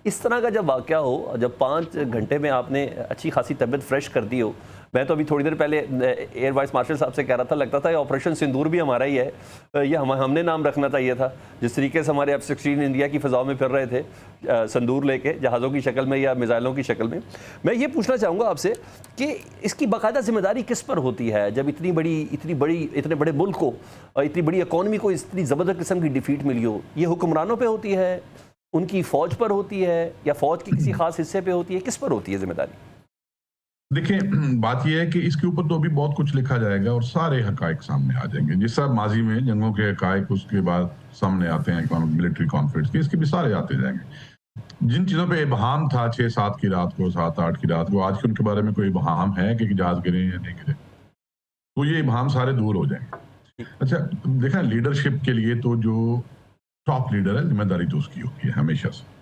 इस तरह का जब वाक़या हो, जब 5 घंटे में आपने अच्छी खासी तबीयत फ्रेश कर दी हो। मैं तो अभी थोड़ी देर पहले एयर वाइस मार्शल साहब से कह रहा था, लगता था ये ऑपरेशन सिंदूर भी हमारा ही है, ये हमने नाम रखना चाहिए था। जिस तरीके से हमारे F-16 इंडिया की फ़िज़ाओं में फिर रहे थे संदूर लेके, जहाज़ों की शक्ल में या मिसाइलों की शक्ल में। मैं ये पूछना चाहूँगा आपसे कि इसकी बाकायदा ज़िम्मेदारी किस पर होती है, जब इतने बड़े मुल्क को और इतनी बड़ी इकॉनमी को इतनी ज़बरदस्त किस्म की डिफीट मिली हो? ये हुक्मरानों पे होती है, उनकी फ़ौज पर होती है, या फ़ौज के किसी खास हिस्से पे होती है? किस पर होती है ज़िम्मेदारी? देखिए, बात यह है कि इसके ऊपर तो अभी बहुत कुछ लिखा जाएगा और सारे हकायक सामने आ जाएंगे। जिस तरह माजी में जंगों के हकायक उसके बाद सामने आते हैं मिलिट्री कॉन्फ्लिक्ट के, इसके भी सारे आते जाएंगे। जिन चीज़ों पे इबहम था 6-7 की रात को, 7-8 की रात को, आज के उनके बारे में कोई इबहम है कि जहाज गिरे या नहीं गिरे, तो ये इबहम सारे दूर हो जाएंगे। अच्छा, देखा, लीडरशिप के लिए तो जो टॉप लीडर है, जिम्मेदारी तो उसकी होती है हमेशा से।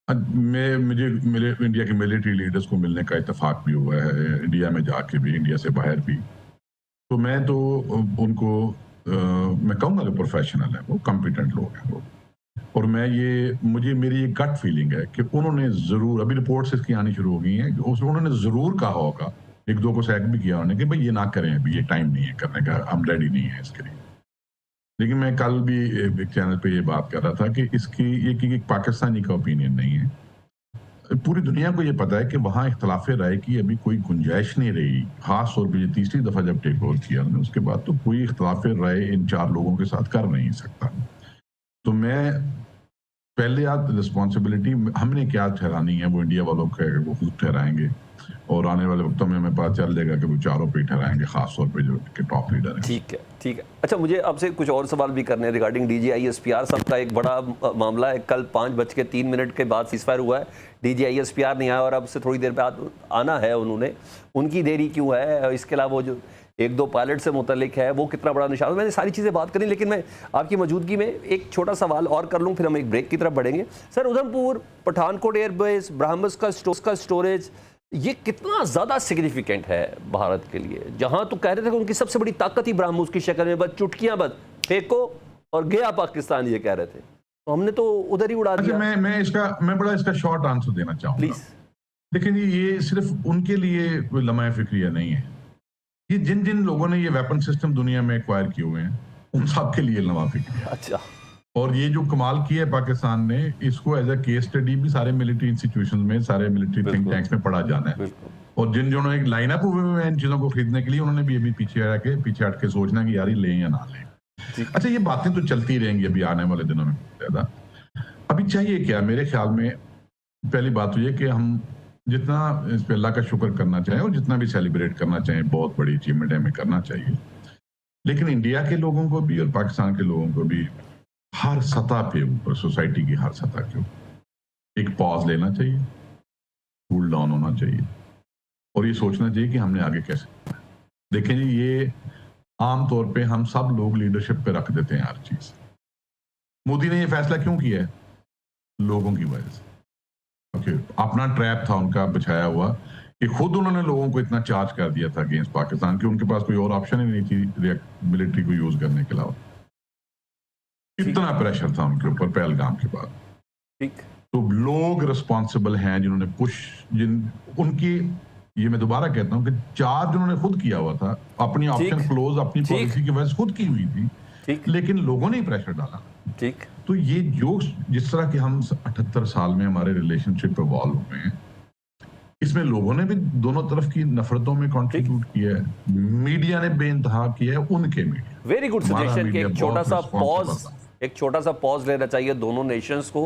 मुझे मेरे इंडिया के मिलिट्री लीडर्स को मिलने का इत्तेफाक भी हुआ है, इंडिया में जाके भी, इंडिया से बाहर भी। तो मैं तो उनको मैं कहूँगा कि प्रोफेशनल है वो, कॉम्पिटेंट लोग हैं वो। और मुझे मेरी एक गट फीलिंग है कि उन्होंने ज़रूर, अभी रिपोर्ट्स इसकी आनी शुरू हो गई हैं, उन्होंने ज़रूर कहा होगा, एक दो को सैक भी किया उन्होंने, कि भाई ये ना करें, अभी ये टाइम नहीं है करने का, हम रेडी नहीं है इसके लिए। लेकिन मैं कल भी एक चैनल पे ये बात कर रहा था कि ये पाकिस्तानी का ओपिनियन नहीं है, पूरी दुनिया को ये पता है कि वहाँ इख्तलाफ राय की अभी कोई गुंजाइश नहीं रही। खास तौर पे ये तीसरी दफा जब टेक ओवर किया उन्होंने, उसके बाद तो कोई इख्तलाफ राय इन 4 लोगों के साथ कर नहीं सकता। तो मैं पहले रिस्पॉन्सिबिलिटी हमने क्या ठहरानी है वो इंडिया वालों के, वो खुद ठहराएंगे, और आने वाले वक्तों में हमें पता चल जाएगा कि वो चारों पे ठहराएंगे, खास तौर पे जो टॉप लीडर हैं। ठीक है, ठीक है। अच्छा, मुझे आपसे कुछ और सवाल भी करने हैं रिगार्डिंग DGI-SPR साहब का। एक बड़ा मामला है, कल 5:03 के बाद सीज़फायर हुआ है, DGI-SPR नहीं आया और अब से थोड़ी देर बाद आना है उन्होंने। उनकी देरी क्यों है? इसके अलावा वो जो 1-2 पायलट से मुतल्लिक है, वो कितना बड़ा निशान? मैंने सारी चीज़ें बात करी, लेकिन मैं आपकी मौजूदगी में एक छोटा सवाल और कर लूँ, फिर हम एक ब्रेक की तरफ बढ़ेंगे। सर, उधमपुर, पठानकोट एयरबेस, ब्रह्मस का स्टोरेज, ये कितना ज़्यादा सिग्निफिकेंट है भारत के लिए? जहाँ तो कह रहे थे कि उनकी सबसे बड़ी ताकत ही ब्रह्मोस की शक्ल में, बस चुटकियाँ बस फेंको और गया पाकिस्तान, ये कह रहे थे। तो हमने तो उधर ही उड़ा दिया। मैं बड़ा इसका शॉर्ट आंसर देना चाहूँगा। प्लीज़। लेकिन ये सिर्फ उनके लिए लम्हा फिक्रिया नहीं है। ये जिन जिन लोगों ने ये वेपन सिस्टम दुनिया में एक्वायर किए हुए हैं, उन सब के लिए लम्हा फिक्रिया। अच्छा। और ये जो कमाल किया है पाकिस्तान ने, इसको एज अ केस स्टडी भी सारे मिलिट्री इंस्टीट्यूशंस में, सारे मिलिट्री थिंक टैंक्स में पढ़ा जाना है। और जिन जिन्होंने एक लाइन अप हुए हैं इन चीजों को खरीदने के लिए, उन्होंने भी अभी पीछे हट के सोचना कि यार ये लें या ना लें। अच्छा, ये बातें तो चलती रहेंगी अभी आने वाले दिनों में ज्यादा। अभी चाहिए क्या, मेरे ख्याल में पहली बात तो ये कि हम जितना इस पे अल्लाह का शुक्र करना चाहें और जितना भी सेलिब्रेट करना चाहें, बहुत बड़ी अचीवमेंट हमें करना चाहिए। लेकिन इंडिया के लोगों को भी और पाकिस्तान के लोगों को भी हर सतह पे ऊपर, सोसाइटी की हर सतह के ऊपर एक पॉज लेना चाहिए, कूल डाउन होना चाहिए, और ये सोचना चाहिए कि हमने आगे कैसे करना है। देखें जी, ये आमतौर पे हम सब लोग लीडरशिप पे रख देते हैं हर चीज। मोदी ने ये फैसला क्यों किया है? लोगों की वजह से। अपना ट्रैप था उनका बिछाया हुआ, कि खुद उन्होंने लोगों को इतना चार्ज कर दिया था अगेंस्ट पाकिस्तान कि उनके पास कोई और ऑप्शन ही नहीं थी मिलिट्री को यूज करने के अलावा। इतना प्रेशर था उनके ऊपर पहलगाम के बाद। ठीक। तो लोग रिस्पॉन्सिबल हैं जिन्होंने उनकी, ये मैं दोबारा कहता हूं कि चार्ज उन्होंने खुद किया हुआ था, अपनी ऑप्शन क्लोज अपनी पॉलिसी की वजह से खुद की हुई थी, लेकिन लोगों ने ही प्रेशर डाला। ठीक। तो ये जो जिस तरह के हम 78 साल में हमारे रिलेशनशिप इवॉल्व हुए हैं, इसमें लोगों ने भी दोनों तरफ की नफरतों में कंट्रीब्यूट किया है, मीडिया ने बेइंतहा किया है, उनके मीडिया। वेरी गुड सजेशन कि एक छोटा सा पॉज लेना चाहिए दोनों नेशंस को,